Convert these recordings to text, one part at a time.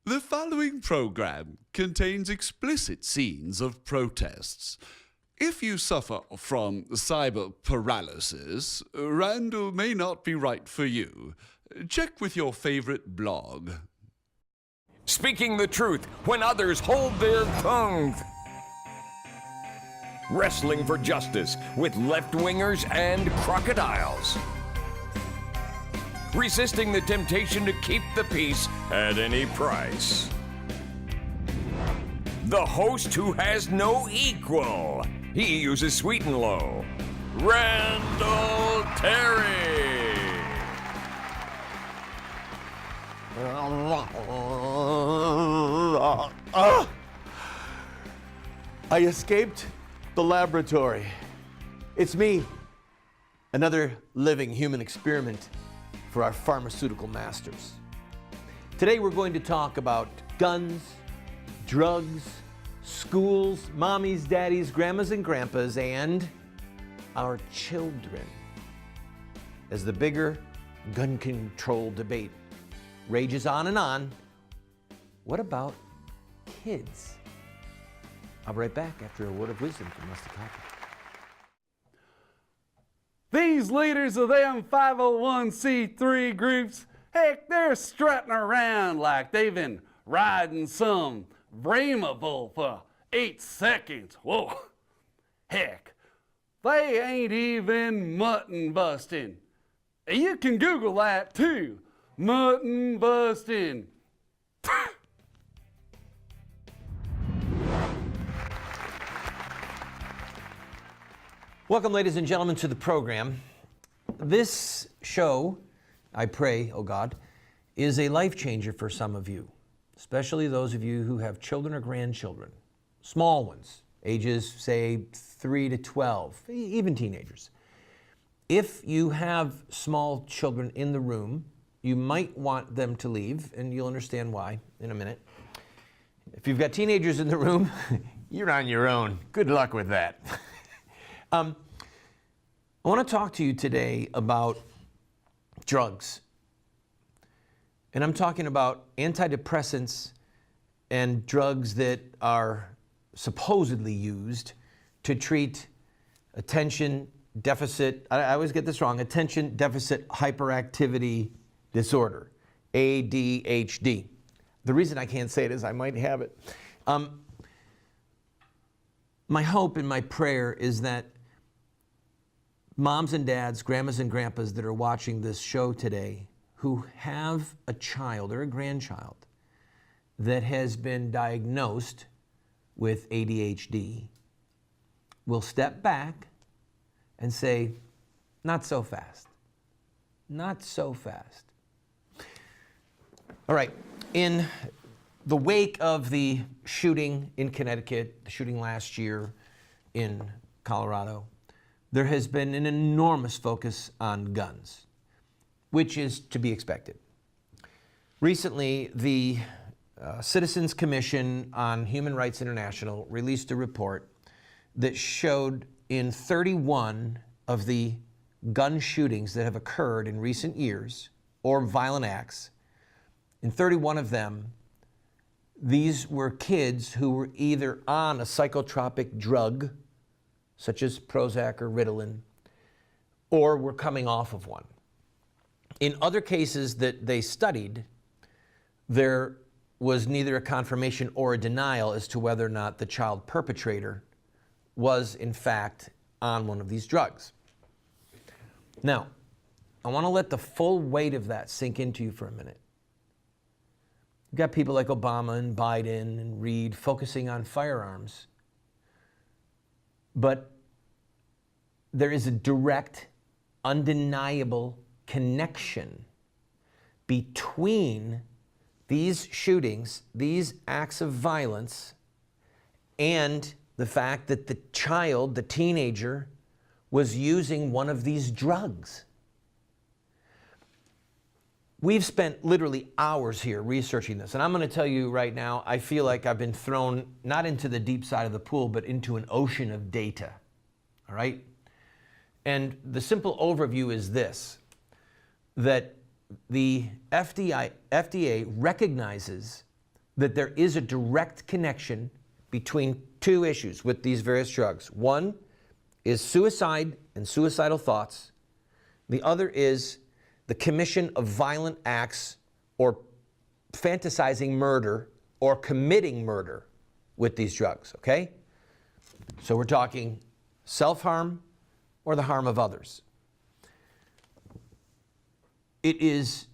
The following program contains explicit scenes of protests. If you suffer from cyber paralysis, Randall may not be right for you. Check with your favorite blog. Speaking the truth when others hold their tongues. Wrestling for justice with left-wingers and crocodiles. Resisting the temptation to keep the peace at any price. The host who has no equal. He uses sweet and low. Randall Terry. I escaped the laboratory. It's me, another living human experiment for our pharmaceutical masters. Today we're going to talk about guns, drugs, schools, mommies, daddies, grandmas and grandpas, and our children. As the bigger gun control debate rages on, what about kids? I'll be right back after a word of wisdom from Mr. Copper. These leaders of them 501c3 groups, heck, they're strutting around like they've been riding some Breamable for 8 seconds. Whoa. Heck, they ain't even mutton busting. You can Google that too. Mutton busting. Welcome, ladies and gentlemen, to the program. This show, I pray, oh God, is a life changer for some of you, especially those of you who have children or grandchildren, small ones, ages, say, 3 to 12, even teenagers. If you have small children in the room, you might want them to leave, and you'll understand why in a minute. If you've got teenagers in the room, you're on your own. Good luck with that. I want to talk to you today about drugs. And I'm talking about antidepressants and drugs that are supposedly used to treat attention deficit, I always get this wrong, attention deficit hyperactivity disorder, ADHD. The reason I can't say it is I might have it. My hope and my prayer is that moms and dads, grandmas and grandpas that are watching this show today who have a child or a grandchild that has been diagnosed with ADHD will step back and say, not so fast. Not so fast. All right, in the wake of the shooting in Connecticut, the shooting last year in Colorado, there has been an enormous focus on guns, which is to be expected. Recently, the Citizens Commission on Human Rights International released a report that showed in 31 of the gun shootings that have occurred in recent years, or violent acts, in 31 of them, these were kids who were either on a psychotropic drug, such as Prozac or Ritalin, or were coming off of one. In other cases that they studied, there was neither a confirmation or a denial as to whether or not the child perpetrator was, in fact, on one of these drugs. Now, I want to let the full weight of that sink into you for a minute. You've got people like Obama and Biden and Reid focusing on firearms. But there is a direct, undeniable connection between these shootings, these acts of violence, and the fact that the child, the teenager, was using one of these drugs. We've spent literally hours here researching this, and I'm going to tell you right now, I feel like I've been thrown not into the deep side of the pool, but into an ocean of data, all right? And the simple overview is this, that the FDA recognizes that there is a direct connection between two issues with these various drugs. One is suicide and suicidal thoughts. The other is the commission of violent acts or fantasizing murder or committing murder with these drugs, okay? So we're talking self-harm or the harm of others. It is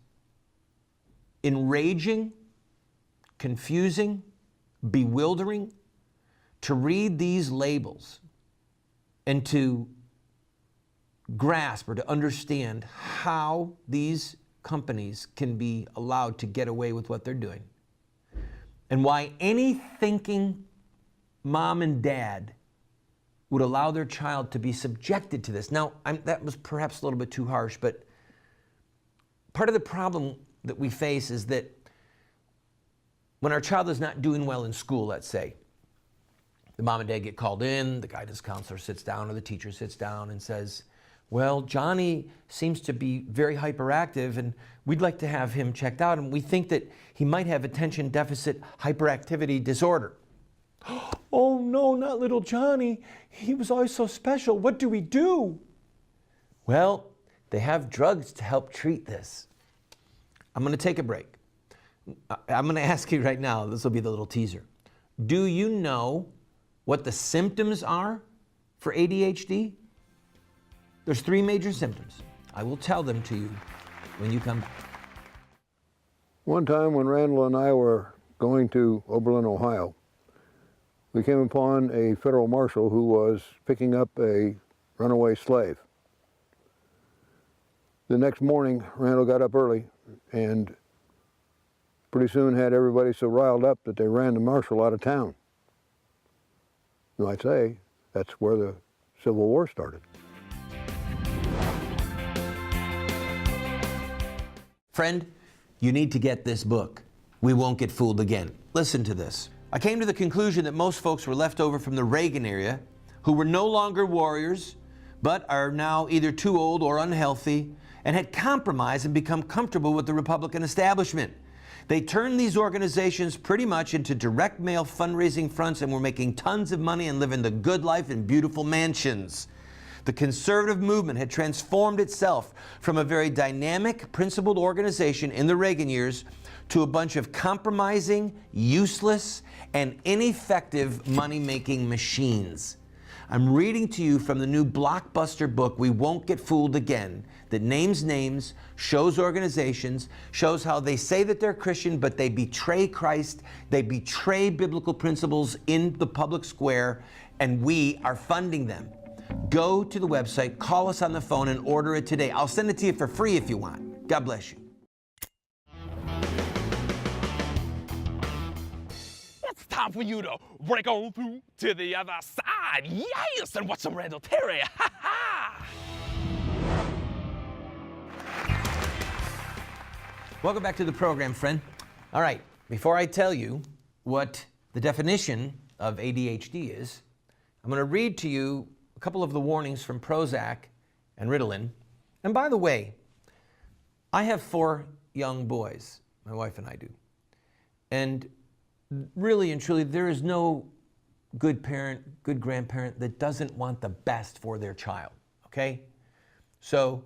enraging, confusing, bewildering to read these labels and to grasp or to understand how these companies can be allowed to get away with what they're doing, and why any thinking mom and dad would allow their child to be subjected to this. Now, that was perhaps a little bit too harsh, but part of the problem that we face is that when our child is not doing well in school, let's say, the mom and dad get called in, the guidance counselor sits down or the teacher sits down and says, well, Johnny seems to be very hyperactive and we'd like to have him checked out, and we think that he might have attention deficit hyperactivity disorder. Oh no, not little Johnny. He was always so special. What do we do? Well, they have drugs to help treat this. I'm going to take a break. I'm going to ask you right now, this will be the little teaser. Do you know what the symptoms are for ADHD? There's 3 major symptoms. I will tell them to you when you come back. One time when Randall and I were going to Oberlin, Ohio, we came upon a federal marshal who was picking up a runaway slave. The next morning, Randall got up early and pretty soon had everybody so riled up that they ran the marshal out of town. You might say that's where the Civil War started. Friend, you need to get this book. We Won't Get Fooled Again. Listen to this. I came to the conclusion that most folks were left over from the Reagan era who were no longer warriors, but are now either too old or unhealthy and had compromised and become comfortable with the Republican establishment. They turned these organizations pretty much into direct mail fundraising fronts and were making tons of money and living the good life in beautiful mansions. The conservative movement had transformed itself from a very dynamic, principled organization in the Reagan years to a bunch of compromising, useless, and ineffective money-making machines. I'm reading to you from the new blockbuster book, We Won't Get Fooled Again, that names names, shows organizations, shows how they say that they're Christian, but they betray Christ, they betray biblical principles in the public square, and we are funding them. Go to the website, call us on the phone, and order it today. I'll send it to you for free if you want. God bless you. It's time for you to break on through to the other side. Yes, and watch some Randall Terry. Ha ha! Welcome back to the program, friend. All right, before I tell you what the definition of ADHD is, I'm going to read to you a couple of the warnings from Prozac and Ritalin. And by the way, I have 4 young boys, my wife and I do. And really and truly, there is no good parent, good grandparent that doesn't want the best for their child, okay? So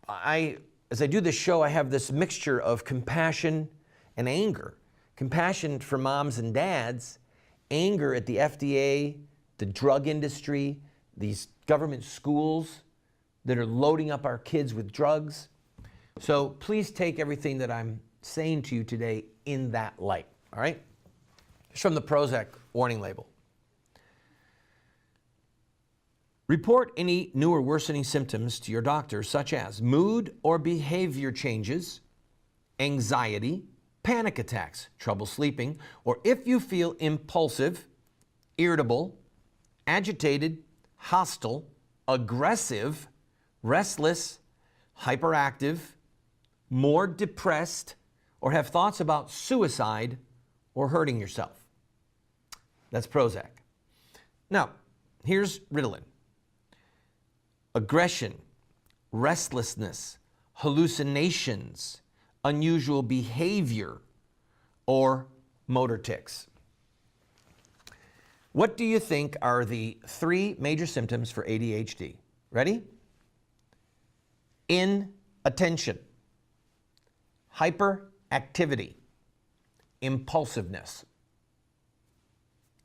as I do this show, I have this mixture of compassion and anger. Compassion for moms and dads, anger at the FDA, the drug industry, these government schools that are loading up our kids with drugs. So please take everything that I'm saying to you today in that light, all right? It's from the Prozac warning label. Report any new or worsening symptoms to your doctor, such as mood or behavior changes, anxiety, panic attacks, trouble sleeping, or if you feel impulsive, irritable, agitated, hostile, aggressive, restless, hyperactive, more depressed, or have thoughts about suicide or hurting yourself. That's Prozac. Now, here's Ritalin. Aggression, restlessness, hallucinations, unusual behavior, or motor tics. What do you think are the 3 major symptoms for ADHD? Ready? Inattention, hyperactivity, impulsiveness.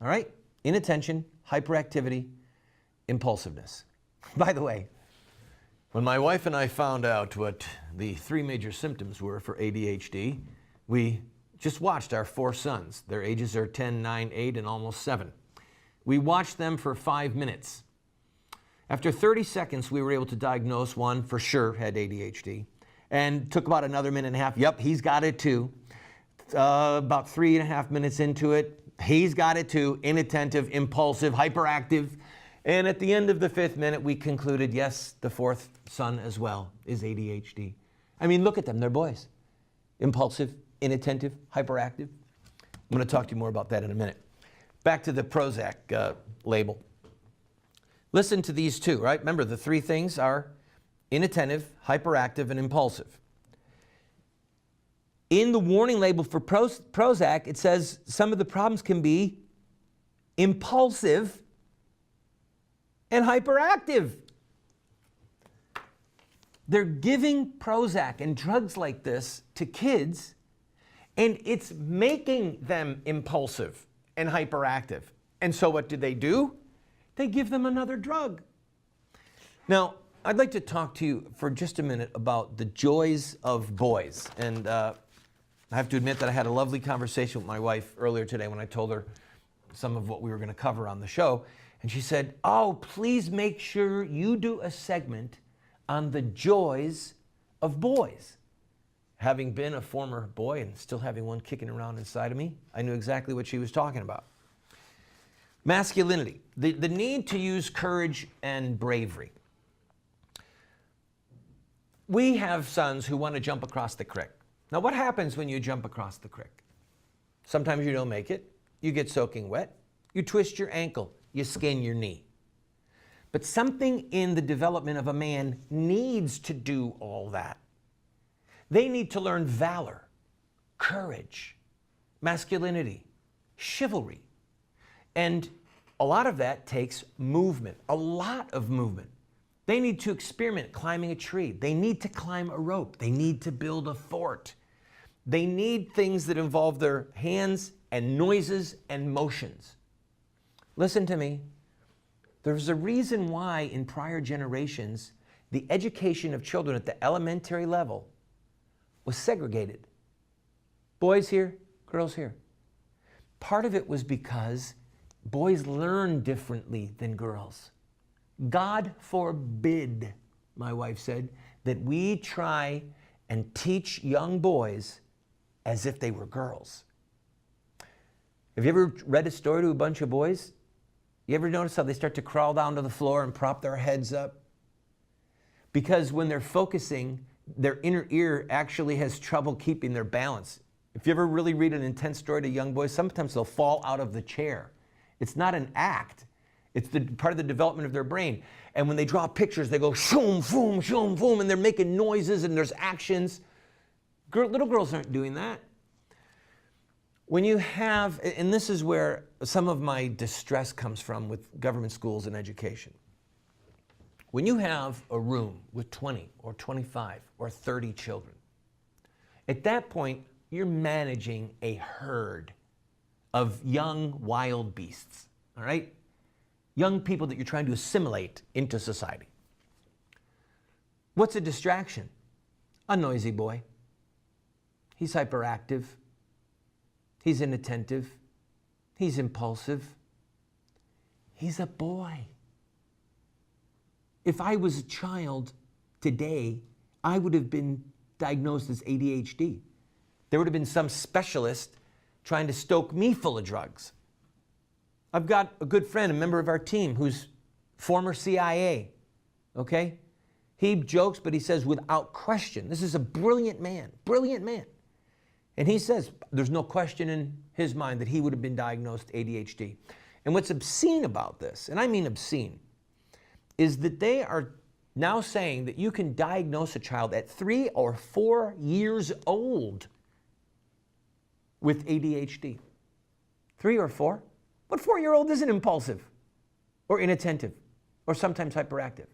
All right? Inattention, hyperactivity, impulsiveness. By the way, when my wife and I found out what the 3 major symptoms were for ADHD, we just watched our 4 sons. Their ages are 10, 9, 8, and almost 7. We watched them for 5 minutes. After 30 seconds, we were able to diagnose one for sure had ADHD, and took about another minute and a half. Yep, he's got it too. About 3.5 minutes into it, he's got it too. Inattentive, impulsive, hyperactive. And at the end of the 5th minute, we concluded, yes, the 4th son as well is ADHD. I mean, look at them, they're boys. Impulsive, inattentive, hyperactive. I'm going to talk to you more about that in a minute. Back to the Prozac label. Listen to these 2, right? Remember, the 3 things are inattentive, hyperactive, and impulsive. In the warning label for Prozac, it says some of the problems can be impulsive and hyperactive. They're giving Prozac and drugs like this to kids, and it's making them impulsive and hyperactive. And so what do? They give them another drug. Now, I'd like to talk to you for just a minute about the joys of boys. And I have to admit that I had a lovely conversation with my wife earlier today when I told her some of what we were going to cover on the show. And she said, oh, please make sure you do a segment on the joys of boys. Having been a former boy and still having one kicking around inside of me, I knew exactly what she was talking about. Masculinity, the need to use courage and bravery. We have sons who want to jump across the creek. Now, what happens when you jump across the creek? Sometimes you don't make it. You get soaking wet. You twist your ankle. You skin your knee. But something in the development of a man needs to do all that. They need to learn valor, courage, masculinity, chivalry. And a lot of that takes movement, a lot of movement. They need to experiment climbing a tree. They need to climb a rope. They need to build a fort. They need things that involve their hands and noises and motions. Listen to me. There's a reason why in prior generations, the education of children at the elementary level was segregated. Boys here, girls here. Part of it was because boys learn differently than girls. God forbid, my wife said, that we try and teach young boys as if they were girls. Have you ever read a story to a bunch of boys? You ever notice how they start to crawl down to the floor and prop their heads up? Because when they're focusing, their inner ear actually has trouble keeping their balance. If you ever really read an intense story to young boys, sometimes they'll fall out of the chair. It's not an act. It's part of the development of their brain. And when they draw pictures, they go shoom, boom, shoom, boom, and they're making noises and there's actions. Little girls aren't doing that. When you have, and this is where some of my distress comes from with government schools and education. When you have a room with 20 or 25 or 30 children, at that point, you're managing a herd of young wild beasts, all right? Young people that you're trying to assimilate into society. What's a distraction? A noisy boy. He's hyperactive. He's inattentive. He's impulsive. He's a boy. If I was a child today, I would have been diagnosed as ADHD. There would have been some specialist trying to stoke me full of drugs. I've got a good friend, a member of our team, who's former CIA, okay? He jokes, but he says without question, this is a brilliant man. And he says there's no question in his mind that he would have been diagnosed ADHD. And what's obscene about this, and I mean obscene, is that they are now saying that you can diagnose a child at 3 or 4 years old with ADHD? 3 or 4? What 4-year-old isn't impulsive or inattentive or sometimes hyperactive?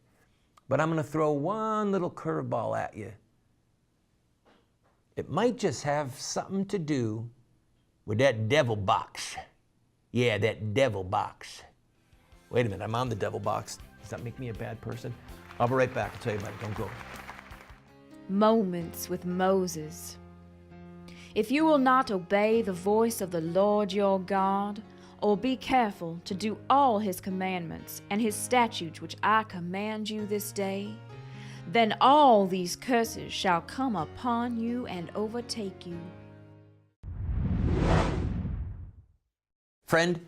But I'm going to throw one little curveball at you. It might just have something to do with that devil box. Yeah, that devil box. Wait a minute, I'm on the devil box. Does that make me a bad person? I'll be right back. I'll tell you about it. Don't go. Moments with Moses. If you will not obey the voice of the Lord your God, or be careful to do all his commandments and his statutes which I command you this day, then all these curses shall come upon you and overtake you. Friend,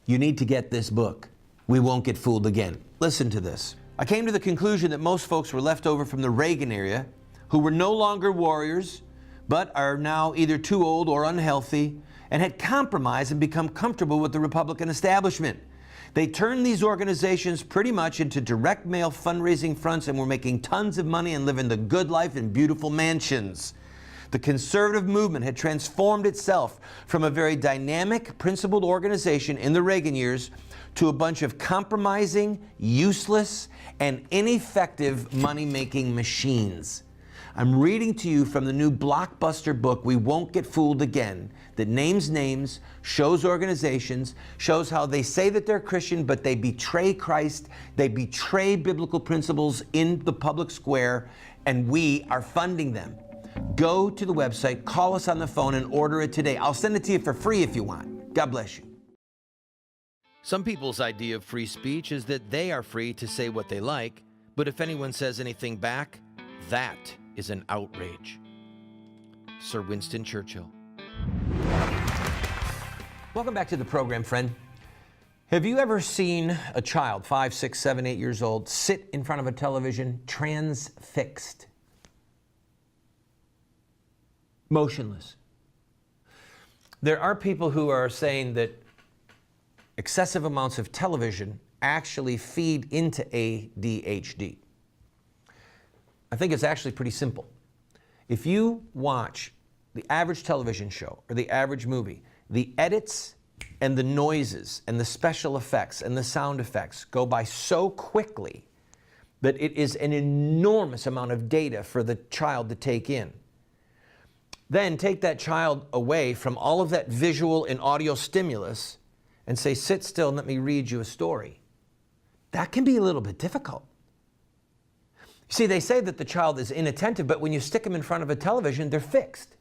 you need to get this book. We Won't Get Fooled Again. Listen to this. I came to the conclusion that most folks were left over from the Reagan era who were no longer warriors, but are now either too old or unhealthy and had compromised and become comfortable with the Republican establishment. They turned these organizations pretty much into direct mail fundraising fronts and were making tons of money and living the good life in beautiful mansions. The conservative movement had transformed itself from a very dynamic, principled organization in the Reagan years to a bunch of compromising, useless, and ineffective money-making machines. I'm reading to you from the new blockbuster book, We Won't Get Fooled Again, that names names, shows organizations, shows how they say that they're Christian, but they betray Christ, they betray biblical principles in the public square, and we are funding them. Go to the website, call us on the phone, and order it today. I'll send it to you for free if you want. God bless you. Some people's idea of free speech is that they are free to say what they like, but if anyone says anything back, that is an outrage. Sir Winston Churchill. Welcome back to the program, friend. Have you ever seen a child, 5, 6, 7, 8 years old, sit in front of a television transfixed, motionless? There are people who are saying that excessive amounts of television actually feed into ADHD. I think it's actually pretty simple. If you watch the average television show or the average movie, the edits and the noises and the special effects and the sound effects go by so quickly that it is an enormous amount of data for the child to take in. Then take that child away from all of that visual and audio stimulus and say, sit still and let me read you a story. That can be a little bit difficult. See, they say that the child is inattentive, but when you stick them in front of a television, they're fixed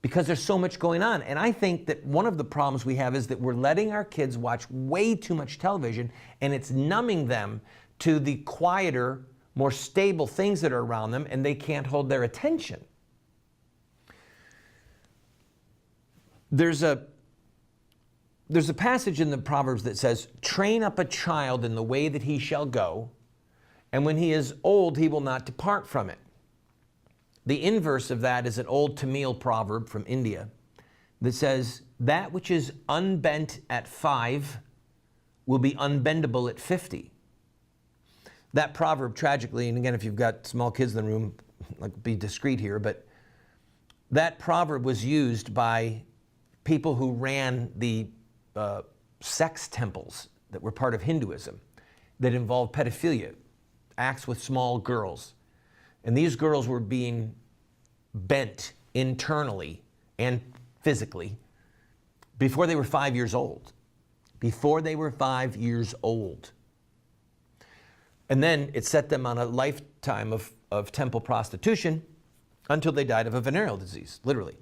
because there's so much going on. And I think that one of the problems we have is that we're letting our kids watch way too much television, and it's numbing them to the quieter, more stable things that are around them, and they can't hold their attention. There's a passage in the Proverbs that says, train up a child in the way that he shall go, and when he is old, he will not depart from it. The inverse of that is an old Tamil proverb from India that says, that which is unbent at 5 will be unbendable at 50. That proverb, tragically, and again, if you've got small kids in the room, like, be discreet here, but that proverb was used by people who ran the sex temples that were part of Hinduism that involved pedophilia, acts with small girls. And these girls were being bent internally and physically before they were 5 years old. Before they were 5 years old. And then it set them on a lifetime of temple prostitution until they died of a venereal disease, literally.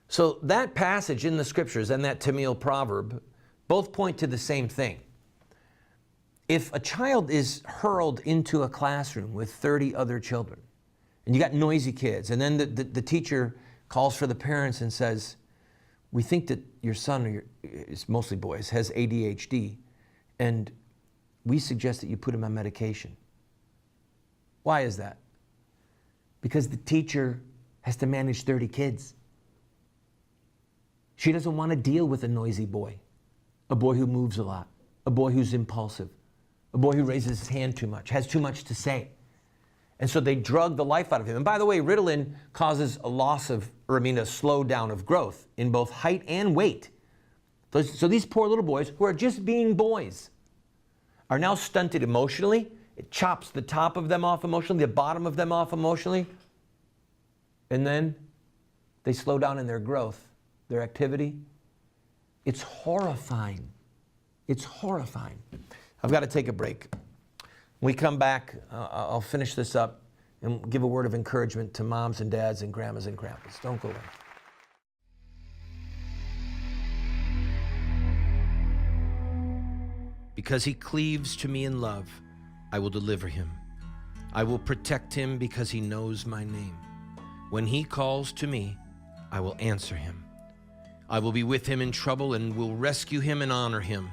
So that passage in the scriptures and that Tamil proverb both point to the same thing. If a child is hurled into a classroom with 30 other children, and you got noisy kids, and then the teacher calls for the parents and says, we think that your son, or it's mostly boys, has ADHD, and we suggest that you put him on medication. Why is that? Because the teacher has to manage 30 kids. She doesn't want to deal with a noisy boy, a boy who moves a lot, a boy who's impulsive, a boy who raises his hand too much, has too much to say. And so they drug the life out of him. And by the way, Ritalin causes a loss of a slowdown of growth in both height and weight. So these poor little boys, who are just being boys, are now stunted emotionally. It chops the top of them off emotionally, the bottom of them off emotionally, and then they slow down in their growth, their activity. It's horrifying. It's horrifying. I've got to take a break. When we come back, I'll finish this up and give a word of encouragement to moms and dads and grandmas and grandpas. Don't go away. Because he cleaves to me in love, I will deliver him. I will protect him because he knows my name. When he calls to me, I will answer him. I will be with him in trouble and will rescue him and honor him.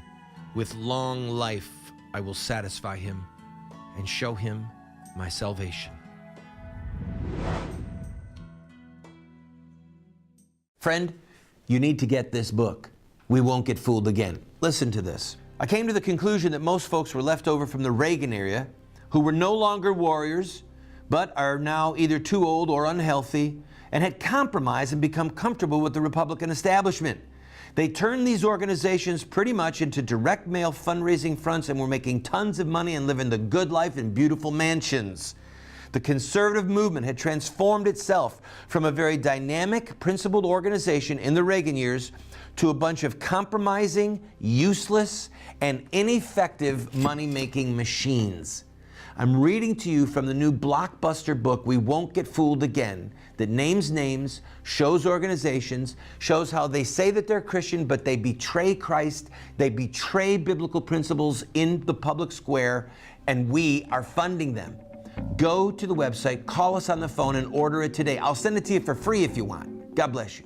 With long life, I will satisfy him and show him my salvation. Friend, you need to get this book. We Won't Get Fooled Again. Listen to this. I came to the conclusion that most folks were left over from the Reagan era who were no longer warriors, but are now either too old or unhealthy and had compromised and become comfortable with the Republican establishment. They turned these organizations pretty much into direct mail fundraising fronts and were making tons of money and living the good life in beautiful mansions. The conservative movement had transformed itself from a very dynamic, principled organization in the Reagan years to a bunch of compromising, useless, and ineffective money-making machines. I'm reading to you from the new blockbuster book, We Won't Get Fooled Again, that names names, shows organizations, shows how they say that they're Christian, but they betray Christ, they betray biblical principles in the public square, and we are funding them. Go to the website, call us on the phone, and order it today. I'll send it to you for free if you want. God bless you.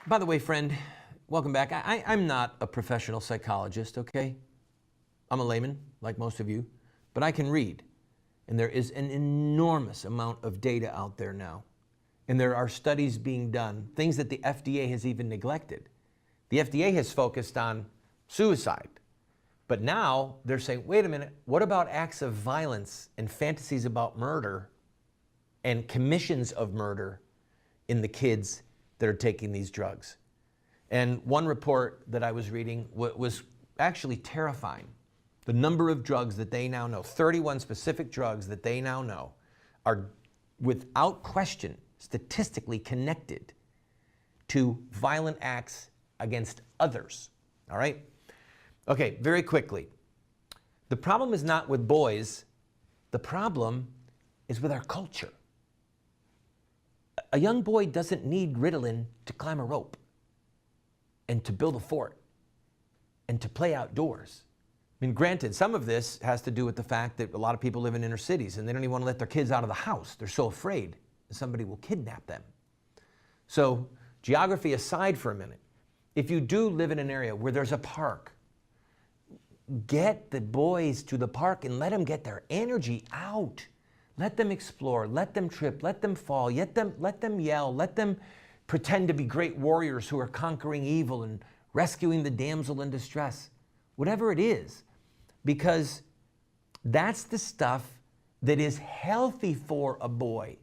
By the way, friend, welcome back. I'm not a professional psychologist, okay? I'm a layman, like most of you, but I can read. And there is an enormous amount of data out there now. And there are studies being done, things that the FDA has even neglected. The FDA has focused on suicide. But now they're saying, wait a minute, what about acts of violence and fantasies about murder and commissions of murder in the kids that are taking these drugs? And one report that I was reading was actually terrifying. The number of drugs that they now know, 31 specific drugs that they now know, are without question statistically connected to violent acts against others. All right? Okay, very quickly. The problem is not with boys. The problem is with our culture. A young boy doesn't need Ritalin to climb a rope and to build a fort and to play outdoors. I mean, granted, some of this has to do with the fact that a lot of people live in inner cities and they don't even want to let their kids out of the house. They're so afraid that somebody will kidnap them. So, geography aside for a minute, if you do live in an area where there's a park, get the boys to the park and let them get their energy out. Let them explore, let them trip, let them fall, let them yell, let them pretend to be great warriors who are conquering evil and rescuing the damsel in distress. Whatever it is, because that's the stuff that is healthy for a boy.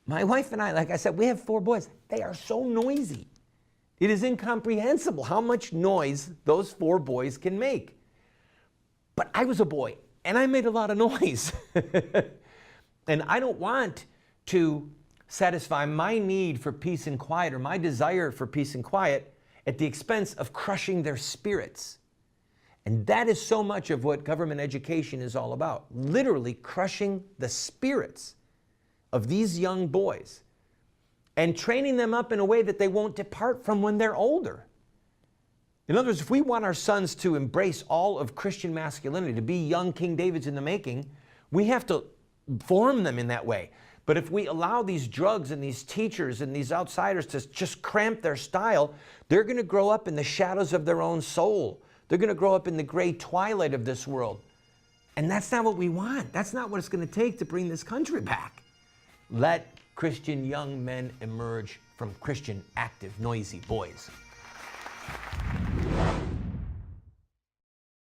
My wife and I, like I said, we have 4 boys. They are so noisy. It is incomprehensible how much noise those 4 boys can make. But I was a boy. And I made a lot of noise. And I don't want to satisfy my need for peace and quiet or my desire for peace and quiet at the expense of crushing their spirits. And that is so much of what government education is all about. Literally crushing the spirits of these young boys and training them up in a way that they won't depart from when they're older. In other words, if we want our sons to embrace all of Christian masculinity, to be young King Davids in the making, we have to form them in that way. But if we allow these drugs and these teachers and these outsiders to just cramp their style, they're going to grow up in the shadows of their own soul. They're going to grow up in the gray twilight of this world. And that's not what we want. That's not what it's going to take to bring this country back. Let Christian young men emerge from Christian, active, noisy boys.